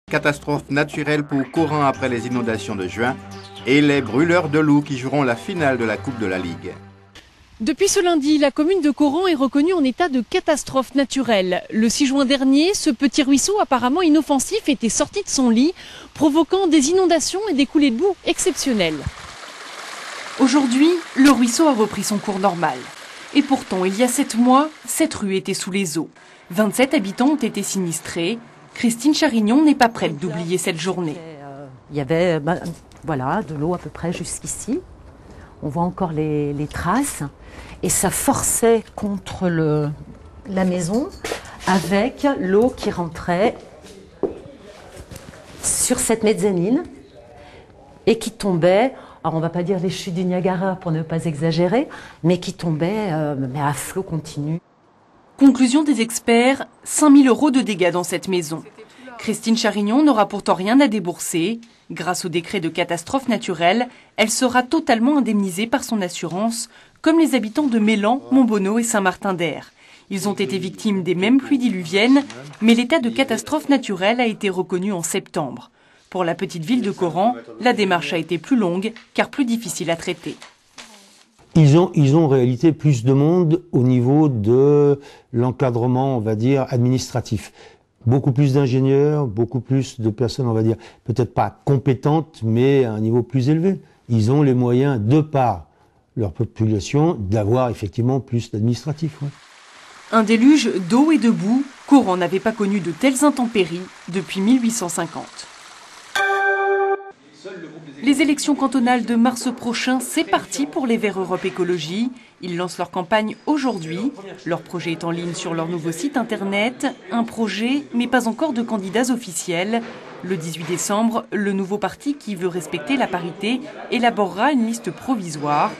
Catastrophe naturelle pour Coran après les inondations de juin et les brûleurs de loups qui joueront la finale de la Coupe de la Ligue. Depuis ce lundi, la commune de Coran est reconnue en état de catastrophe naturelle. Le 6 juin dernier, ce petit ruisseau apparemment inoffensif était sorti de son lit, provoquant des inondations et des coulées de boue exceptionnelles. Aujourd'hui, le ruisseau a repris son cours normal. Et pourtant, il y a 7 mois, cette rue était sous les eaux. 27 habitants ont été sinistrés. Christine Charignon n'est pas prête d'oublier cette journée. Il y avait de l'eau à peu près jusqu'ici. On voit encore les traces. Et ça forçait contre la maison avec l'eau qui rentrait sur cette mezzanine et qui tombait, alors on ne va pas dire les chutes du Niagara pour ne pas exagérer, mais qui tombait à flot continu. Conclusion des experts, 5 000 € de dégâts dans cette maison. Christine Charignon n'aura pourtant rien à débourser. Grâce au décret de catastrophe naturelle, elle sera totalement indemnisée par son assurance, comme les habitants de Mélan, Montbonneau et Saint-Martin-d'Air. Ils ont été victimes des mêmes pluies diluviennes, mais l'état de catastrophe naturelle a été reconnu en septembre. Pour la petite ville de Coran, la démarche a été plus longue, car plus difficile à traiter. Ils ont en réalité plus de monde au niveau de l'encadrement, on va dire, administratif. Beaucoup plus d'ingénieurs, beaucoup plus de personnes, on va dire, peut-être pas compétentes, mais à un niveau plus élevé. Ils ont les moyens, de par leur population, d'avoir effectivement plus d'administratifs. Ouais. Un déluge d'eau et de boue, Coran n'avait pas connu de telles intempéries depuis 1850. Les élections cantonales de mars prochain, c'est parti pour les Verts Europe Écologie. Ils lancent leur campagne aujourd'hui. Leur projet est en ligne sur leur nouveau site internet. Un projet, mais pas encore de candidats officiels. Le 18 décembre, le nouveau parti qui veut respecter la parité élaborera une liste provisoire.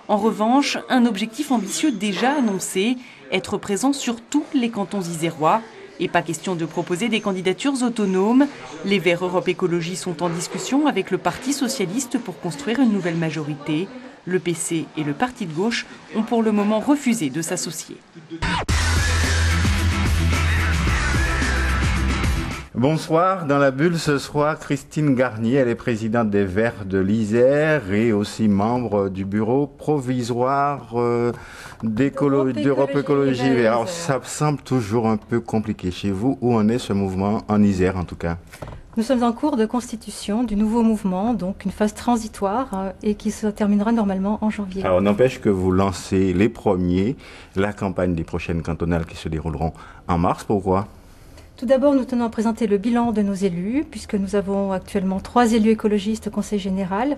En revanche, un objectif ambitieux déjà annoncé, être présent sur tous les cantons isérois. Et pas question de proposer des candidatures autonomes. Les Verts Europe Écologie sont en discussion avec le Parti socialiste pour construire une nouvelle majorité. Le PC et le Parti de gauche ont pour le moment refusé de s'associer. Bonsoir, dans la bulle ce soir, Christine Garnier, elle est présidente des Verts de l'Isère et aussi membre du bureau provisoire d'Europe Écologie. Alors ça semble toujours un peu compliqué chez vous. Où en est ce mouvement en Isère en tout cas? Nous sommes en cours de constitution du nouveau mouvement, donc une phase transitoire et qui se terminera normalement en janvier. Alors n'empêche que vous lancez les premiers, la campagne des prochaines cantonales qui se dérouleront en mars. Pourquoi? Tout d'abord, nous tenons à présenter le bilan de nos élus, puisque nous avons actuellement 3 élus écologistes au Conseil général.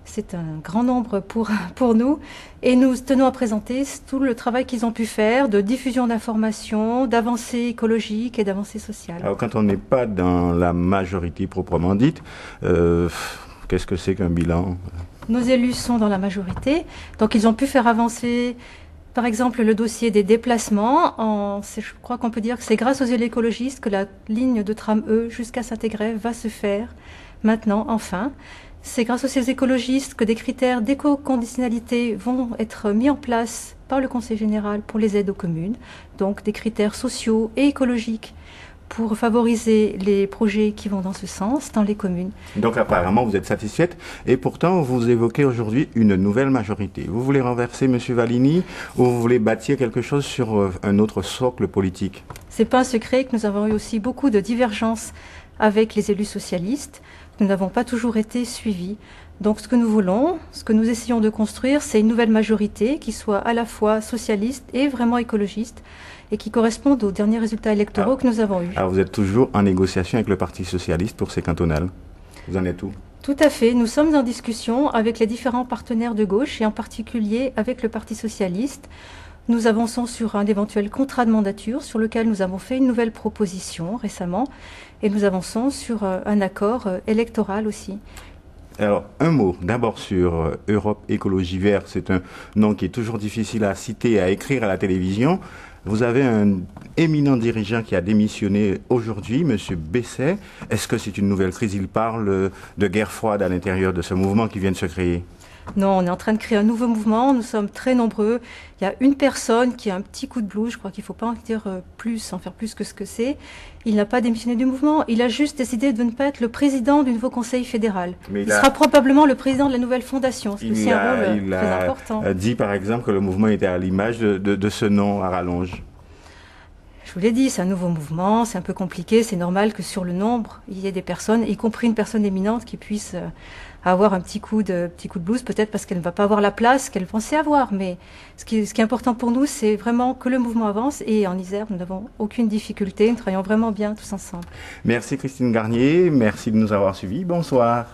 C'est un grand nombre pour nous. Et nous tenons à présenter tout le travail qu'ils ont pu faire de diffusion d'informations, d'avancées écologiques et d'avancées sociales. Alors quand on n'est pas dans la majorité proprement dite, qu'est-ce que c'est qu'un bilan? Nos élus sont dans la majorité, donc ils ont pu faire avancer... Par exemple, le dossier des déplacements, je crois qu'on peut dire que c'est grâce aux élus écologistes que la ligne de tram E jusqu'à Saint-Égrève va se faire maintenant, enfin. C'est grâce aux écologistes que des critères d'éco-conditionnalité vont être mis en place par le Conseil général pour les aides aux communes. Donc des critères sociaux et écologiques pour favoriser les projets qui vont dans ce sens dans les communes. Donc apparemment vous êtes satisfaite et pourtant vous évoquez aujourd'hui une nouvelle majorité. Vous voulez renverser M. Valini ou vous voulez bâtir quelque chose sur un autre socle politique? C'est pas un secret que nous avons eu aussi beaucoup de divergences avec les élus socialistes. Nous n'avons pas toujours été suivis. Donc ce que nous voulons, ce que nous essayons de construire, c'est une nouvelle majorité qui soit à la fois socialiste et vraiment écologiste et qui corresponde aux derniers résultats électoraux que nous avons eus. Alors vous êtes toujours en négociation avec le Parti socialiste pour ces cantonales. Vous en êtes où? Tout à fait. Nous sommes en discussion avec les différents partenaires de gauche et en particulier avec le Parti socialiste. Nous avançons sur un éventuel contrat de mandature sur lequel nous avons fait une nouvelle proposition récemment et nous avançons sur un accord électoral aussi. Alors, un mot d'abord sur Europe Écologie Vert. C'est un nom qui est toujours difficile à citer et à écrire à la télévision. Vous avez un éminent dirigeant qui a démissionné aujourd'hui, M. Besset. Est-ce que c'est une nouvelle crise? Il parle de guerre froide à l'intérieur de ce mouvement qui vient de se créer. Non, on est en train de créer un nouveau mouvement, nous sommes très nombreux. Il y a une personne qui a un petit coup de blues, je crois qu'il ne faut pas en dire plus, en faire plus que ce que c'est. Il n'a pas démissionné du mouvement, il a juste décidé de ne pas être le président du nouveau conseil fédéral. Il sera probablement le président de la nouvelle fondation, ce qui est un rôle très important. Il a dit par exemple que le mouvement était à l'image de ce nom à rallonge. Je vous l'ai dit, c'est un nouveau mouvement, c'est un peu compliqué, c'est normal que sur le nombre, il y ait des personnes, y compris une personne éminente, qui puisse avoir un petit coup de blues, peut-être parce qu'elle ne va pas avoir la place qu'elle pensait avoir. Mais ce qui est important pour nous, c'est vraiment que le mouvement avance. Et en Isère, nous n'avons aucune difficulté, nous travaillons vraiment bien tous ensemble. Merci Christine Garnier, merci de nous avoir suivis. Bonsoir.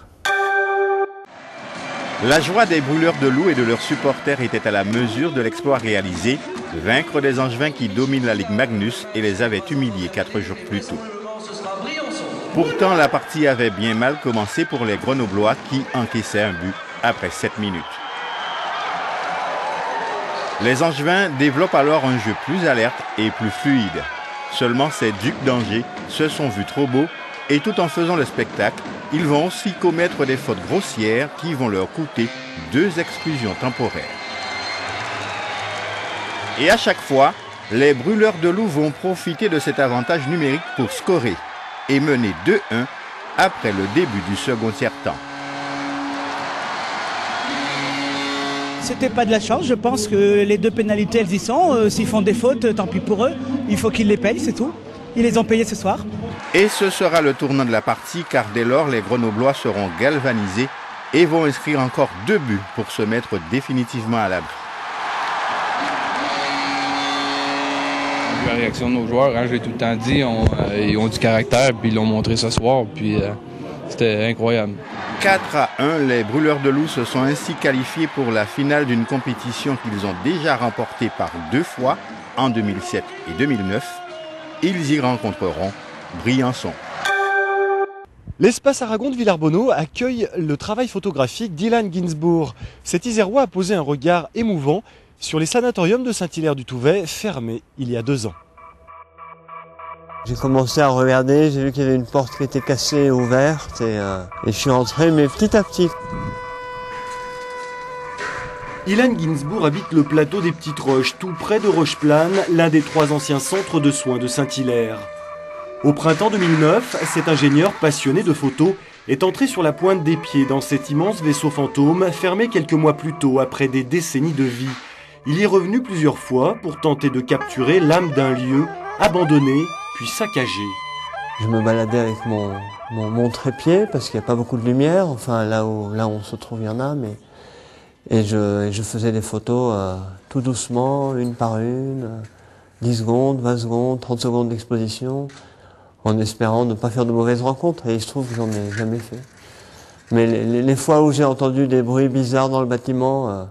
La joie des brûleurs de loups et de leurs supporters était à la mesure de l'exploit réalisé, de vaincre des Angevins qui dominent la Ligue Magnus et les avaient humiliés 4 jours plus tôt. Pourtant, la partie avait bien mal commencé pour les Grenoblois qui encaissaient un but après 7 minutes. Les Angevins développent alors un jeu plus alerte et plus fluide. Seulement ces Ducs d'Angers se sont vus trop beaux et tout en faisant le spectacle, ils vont aussi commettre des fautes grossières qui vont leur coûter 2 exclusions temporaires. Et à chaque fois, les brûleurs de loups vont profiter de cet avantage numérique pour scorer et mener 2-1 après le début du second tiers-temps. C'était pas de la chance, je pense que les 2 pénalités elles y sont. S'ils font des fautes, tant pis pour eux, il faut qu'ils les payent, c'est tout. Ils les ont payés ce soir. Et ce sera le tournant de la partie car dès lors les Grenoblois seront galvanisés et vont inscrire encore 2 buts pour se mettre définitivement à l'abri. La réaction de nos joueurs, hein, je l'ai tout le temps dit, ils ont du caractère, puis ils l'ont montré ce soir, puis c'était incroyable. 4-1, les brûleurs de loups se sont ainsi qualifiés pour la finale d'une compétition qu'ils ont déjà remportée par 2 fois, en 2007 et 2009. Ils y rencontreront Briançon. L'espace Aragon de Villarbonneau accueille le travail photographique d'Ilan Ginsbourg. Cet Isérois a posé un regard émouvant sur les sanatoriums de Saint-Hilaire-du-Touvet, fermés il y a 2 ans. J'ai commencé à regarder, j'ai vu qu'il y avait une porte qui était cassée et ouverte et je suis rentré, mais petit à petit. Ilan Ginsbourg habite le plateau des Petites Roches, tout près de Rocheplane, l'un des 3 anciens centres de soins de Saint-Hilaire. Au printemps 2009, cet ingénieur passionné de photos est entré sur la pointe des pieds dans cet immense vaisseau fantôme, fermé quelques mois plus tôt après des décennies de vie. Il y est revenu plusieurs fois pour tenter de capturer l'âme d'un lieu abandonné puis saccagé. Je me baladais avec mon trépied parce qu'il n'y a pas beaucoup de lumière, enfin là où on se trouve il y en a, mais et je faisais des photos tout doucement, une par une, 10 secondes, 20 secondes, 30 secondes d'exposition, en espérant ne pas faire de mauvaises rencontres, et il se trouve que j'en ai jamais fait. Mais les fois où j'ai entendu des bruits bizarres dans le bâtiment,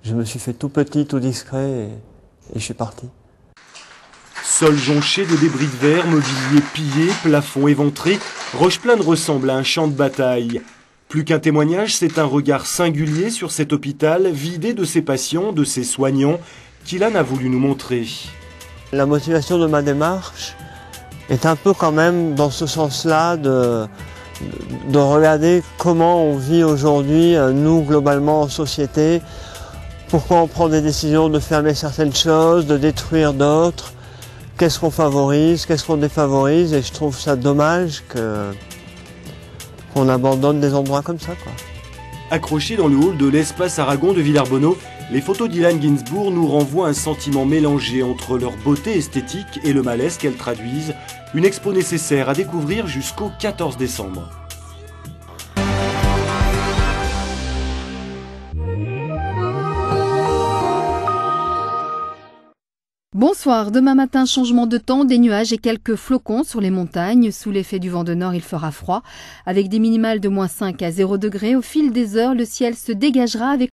je me suis fait tout petit, tout discret, et je suis parti. Sol jonché de débris de verre, mobilier pillé, plafond éventré, Rocheplane ressemble à un champ de bataille. Plus qu'un témoignage, c'est un regard singulier sur cet hôpital vidé de ses patients, de ses soignants, qu'Ilan a voulu nous montrer. La motivation de ma démarche est un peu quand même dans ce sens-là de regarder comment on vit aujourd'hui, nous globalement en société, pourquoi on prend des décisions de fermer certaines choses, de détruire d'autres, qu'est-ce qu'on favorise, qu'est-ce qu'on défavorise, et je trouve ça dommage qu'on abandonne des endroits comme ça, quoi. Accrochés dans le hall de l'espace Aragon de Villarbonneau, les photos d'Ilan Ginsbourg nous renvoient un sentiment mélangé entre leur beauté esthétique et le malaise qu'elles traduisent, une expo nécessaire à découvrir jusqu'au 14 décembre. Bonsoir, demain matin, changement de temps, des nuages et quelques flocons sur les montagnes. Sous l'effet du vent de nord, il fera froid. Avec des minimales de -5 à 0 degrés, au fil des heures, le ciel se dégagera avec